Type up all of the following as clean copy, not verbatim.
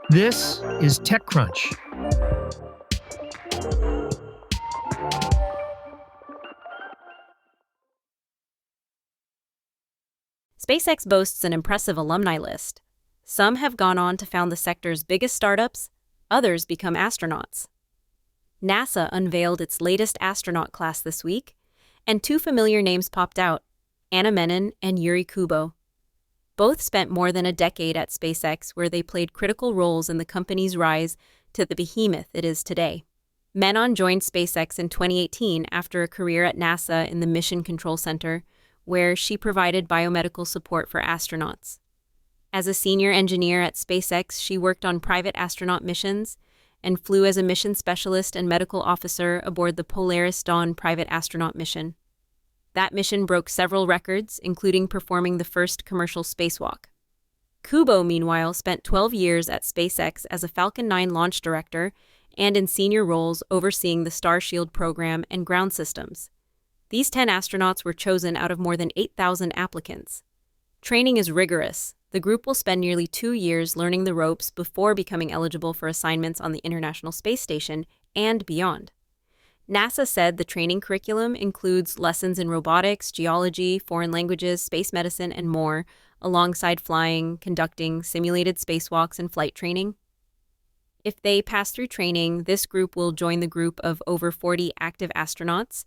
This is TechCrunch. SpaceX boasts an impressive alumni list. Some have gone on to found the sector's biggest startups, others become astronauts. NASA unveiled its latest astronaut class this week, and two familiar names popped out, Menon and Yuri Kubo. Both spent more than a decade at SpaceX, where they played critical roles in the company's rise to the behemoth it is today. Menon joined SpaceX in 2018 after a career at NASA in the Mission Control Center, where she provided biomedical support for astronauts. As a senior engineer at SpaceX, she worked on private astronaut missions and flew as a mission specialist and medical officer aboard the Polaris Dawn private astronaut mission. That mission broke several records, including performing the first commercial spacewalk. Kubo, meanwhile, spent 12 years at SpaceX as a Falcon 9 launch director and in senior roles overseeing the Starshield program and ground systems. These 10 astronauts were chosen out of more than 8,000 applicants. Training is rigorous. The group will spend nearly 2 years learning the ropes before becoming eligible for assignments on the International Space Station and beyond. NASA said the training curriculum includes lessons in robotics, geology, foreign languages, space medicine, and more, alongside flying, conducting simulated spacewalks, and flight training. If they pass through training, this group will join the group of over 40 active astronauts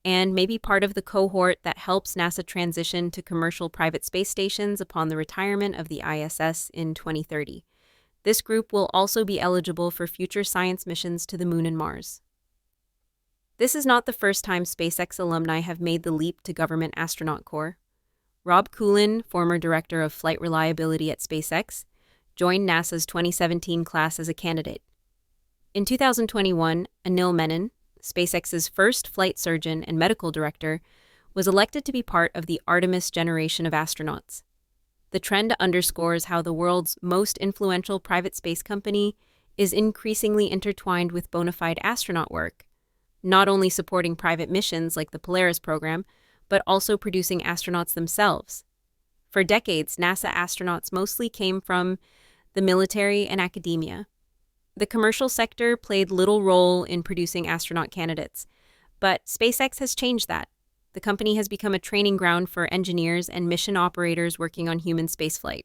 and may be part of the cohort that helps NASA transition to commercial private space stations upon the retirement of the ISS in 2030. This group will also be eligible for future science missions to the Moon and Mars. This is not the first time SpaceX alumni have made the leap to government astronaut corps. Rob Coolin, former director of flight reliability at SpaceX, joined NASA's 2017 class as a candidate. In 2021, Anil Menon, SpaceX's first flight surgeon and medical director, was elected to be part of the Artemis generation of astronauts. The trend underscores how the world's most influential private space company is increasingly intertwined with bona fide astronaut work, not only supporting private missions like the Polaris program, but also producing astronauts themselves. For decades, NASA astronauts mostly came from the military and academia. The commercial sector played little role in producing astronaut candidates, but SpaceX has changed that. The company has become a training ground for engineers and mission operators working on human spaceflight.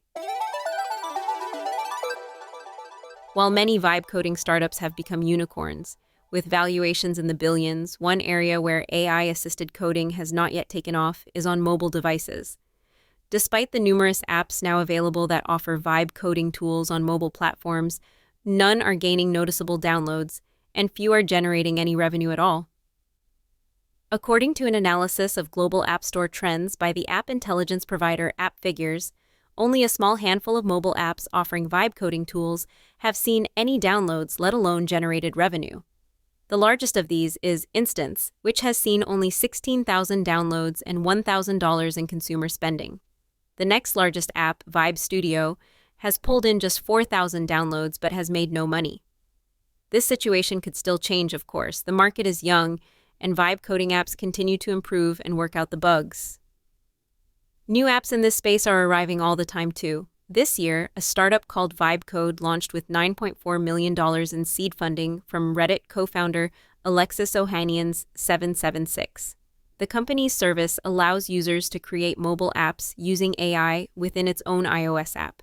While many vibe coding startups have become unicorns, with valuations in the billions, one area where AI-assisted coding has not yet taken off is on mobile devices. Despite the numerous apps now available that offer vibe coding tools on mobile platforms, none are gaining noticeable downloads, and few are generating any revenue at all. According to an analysis of global App Store trends by the app intelligence provider AppFigures, only a small handful of mobile apps offering vibe coding tools have seen any downloads, let alone generated revenue. The largest of these is Instance, which has seen only 16,000 downloads and $1,000 in consumer spending. The next largest app, Vibe Studio, has pulled in just 4,000 downloads but has made no money. This situation could still change, of course. The market is young, and vibe coding apps continue to improve and work out the bugs. New apps in this space are arriving all the time, too. This year, a startup called VibeCode launched with $9.4 million in seed funding from Reddit co-founder Alexis Ohanian's 776. The company's service allows users to create mobile apps using AI within its own iOS app.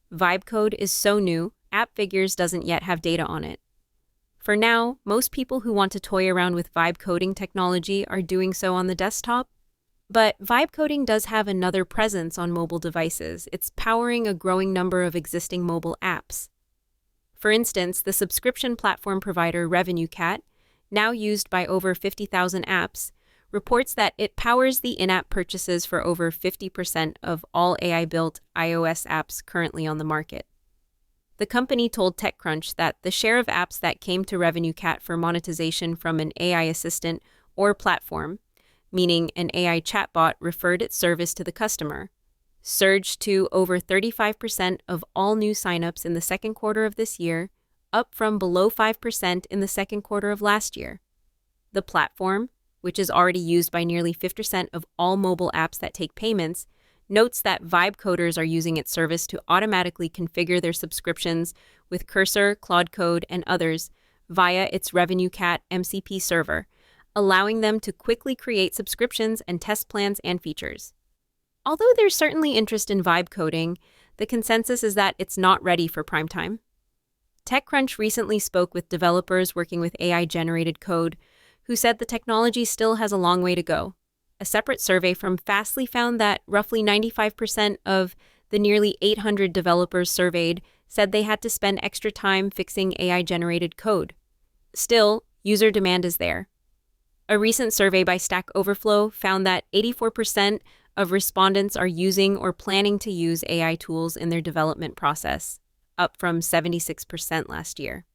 VibeCode is so new, AppFigures doesn't yet have data on it. For now, most people who want to toy around with vibe coding technology are doing so on the desktop. But vibe coding does have another presence on mobile devices. It's powering a growing number of existing mobile apps. For instance, the subscription platform provider RevenueCat, now used by over 50,000 apps, reports that it powers the in-app purchases for over 50% of all AI-built iOS apps currently on the market. The company told TechCrunch that the share of apps that came to RevenueCat for monetization from an AI assistant or platform, meaning an AI chatbot referred its service to the customer, surged to over 35% of all new signups in the second quarter of this year, up from below 5% in the second quarter of last year. The platform, which is already used by nearly 50% of all mobile apps that take payments, notes that Vibe coders are using its service to automatically configure their subscriptions with Cursor, Claude Code, and others via its RevenueCat MCP server, allowing them to quickly create subscriptions and test plans and features. Although there's certainly interest in Vibe coding, the consensus is that it's not ready for prime time. TechCrunch recently spoke with developers working with AI-generated code who said the technology still has a long way to go. A separate survey from Fastly found that roughly 95% of the nearly 800 developers surveyed said they had to spend extra time fixing AI-generated code. Still, user demand is there. A recent survey by Stack Overflow found that 84% of respondents are using or planning to use AI tools in their development process, up from 76% last year.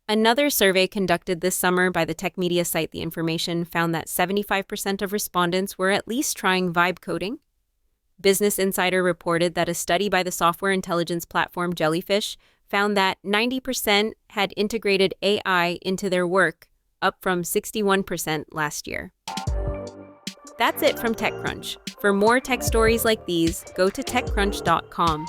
Another survey conducted this summer by the tech media site The Information found that 75% of respondents were at least trying Vibe coding. Business Insider reported that a study by the software intelligence platform Jellyfish found that 90% had integrated AI into their work, up from 61% last year. That's it from TechCrunch. For more tech stories like these, go to techcrunch.com.